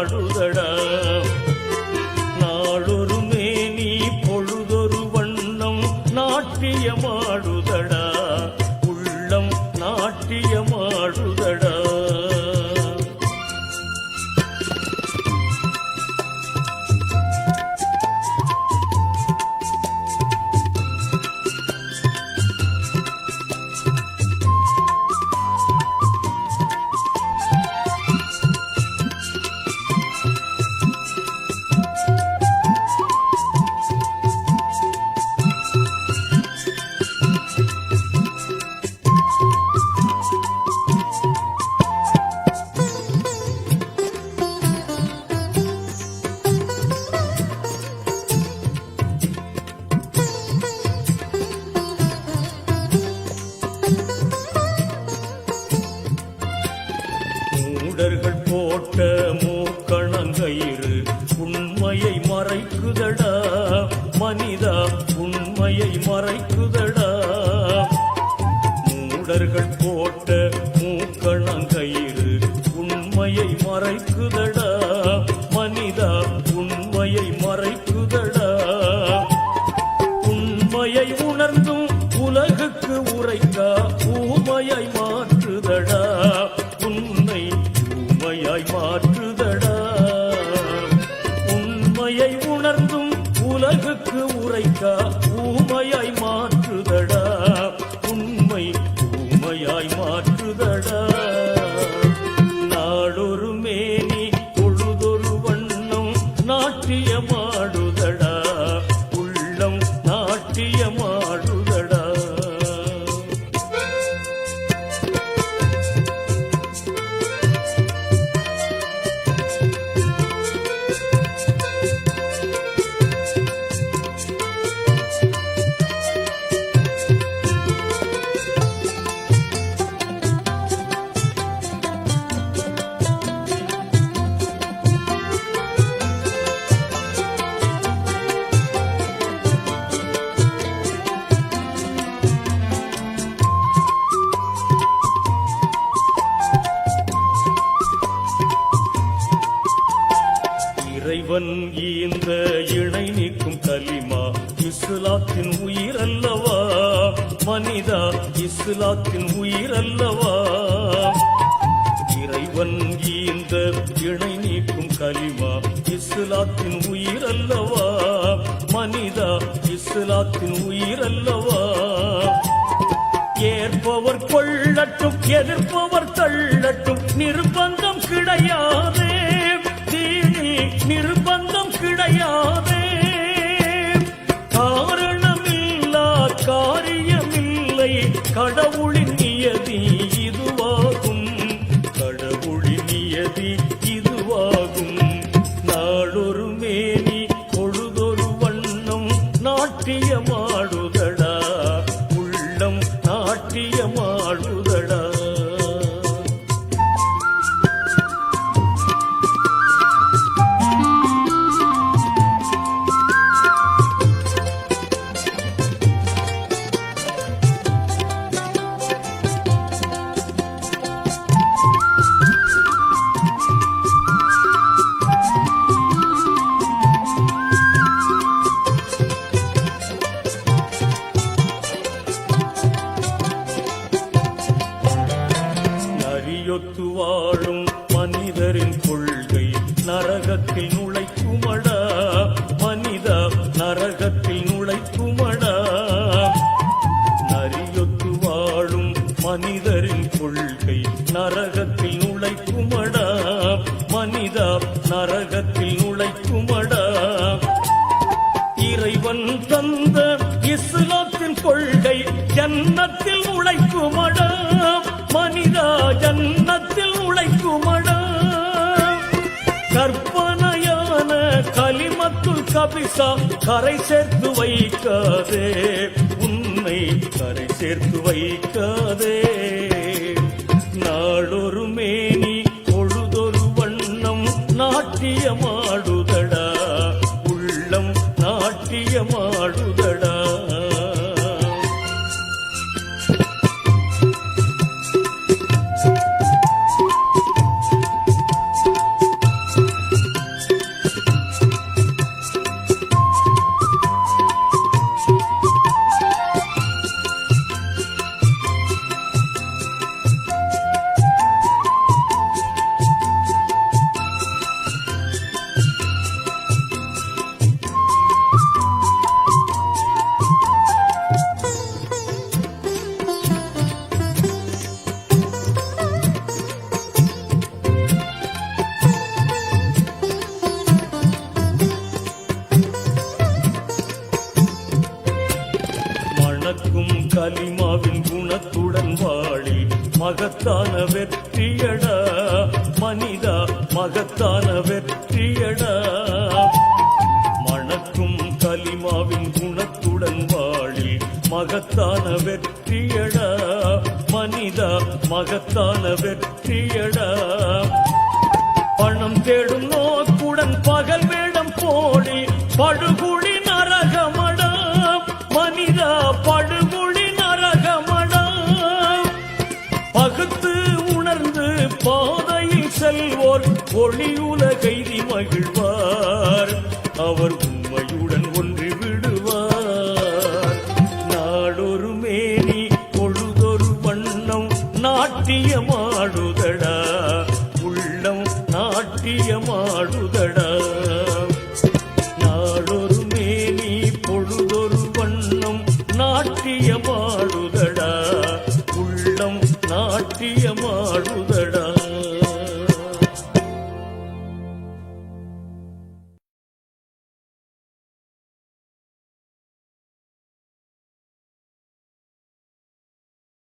நாட்டியமாடுதடா நாளொரு மேனி பொழுதொரு வண்ணம் நாட்டியமாடுதடா உள்ளம் நாட்டியமாடுதடா மூடர்கள் போட்ட மூக்கணங்கயிறு உண்மையை மறைக்குதடா மனிதா உண்மையை மறைக்குதடா மூடர்கள் போட்ட மூக்கணங்கயிறு உண்மையை மறைக்குதடா மனிதா உண்மையை மறைக்குதடா உண்மையை உணர்ந்தும் உலகுக்கு உரைக்கா ஊமையை மாற்றுதடா உன்னை ஊமையாய் மாற்றுதடா உண்மையை உணர்ந்தும் உலகுக்கு உரைக்கா ஊமையாய் மாற்றுதடா உண்மை ஊமையாய் மாற்றுதடா நாளொரு மேனி பொழுதொரு வண்ணம் நாட்டியமாடுதடா உள்ளம் நாட்டியமாடுதடா இறைவன் ஈந்த இணை நீக்கும் கலிமா இஸ்லாத்தின் உயிர் அல்லவா மனிதா இஸ்லாத்தின் உயிர் அல்லவா இறைவன் ஈந்த இணை நீக்கும் கலிமா இஸ்லாத்தின் உயிர் அல்லவா மனிதா இஸ்லாத்தின் உயிர் அல்லவா ஏற்பவர் கொள்ளட்டும் எதிர்ப்பவர் தள்ளட்டும் நிர்பந்தம் கிடையாதே நிர்பந்தம் கிடையாதே காரணமில்லா காரியமில்லை கடவுளின் நியதி இதுவாகும் கடவுளின் நியதி இதுவாகும் நாளொரு மேனி பொழுதொரு வண்ணம் நாட்டியமாடுதடா உள்ளம் நாட்டியமாடுதடா நரியொத்து வாழும் மனிதரின் கொள்கை நரகத்தில் நுழைக்குமடா மனிதா நரகத்தில் நுழைக்குமடா நரியொத்து வாழும் மனிதரின் கொள்கை நரகத்தில் நுழைக்குமடா மனிதா நரகத்தில் நுழைக்குமடா இறைவன் தந்த இஸ்லாத்தின் கொள்கை ஜன்னத்தில் உழைக்குமடா மனிதா ஜன்னத்தில் உழைக்குமடா கற்பனையான கலிமத்துல் கபிசா கரை சேர்த்து வைக்காதே உன்னை கரை சேர்த்து வைக்காதே நாளொரு மேனி பொழுதொரு வண்ணம் நாட்டியமாடுதடா உள்ளம் நாட்டியமாடுதடா கலிமாவின் குணத்துடன் வாழி மகத்தான வெற்றியடா மனிதா மகத்தான வெற்றியடா மணக்கும் கலிமாவின் குணத்துடன் வாழி மகத்தான வெற்றியடா மனிதா மகத்தான வெற்றியடா பணம் தேடும் நோக்குடன் பகல் வேடம் போடி படுகுழி நரகமடா மனிதா படுகுழி நரகமடா பகுத்து உணர்ந்து பாதையில் செல்வோர் ஒளியுலகைதி மகிழ்வார் அவர் உண்மையுடன் ஒன்றி விடுவார் நாடொரு மேனி பொழுதொரு வண்ணம் நாட்டியமாடுதடா உள்ளம் நாட்டியமா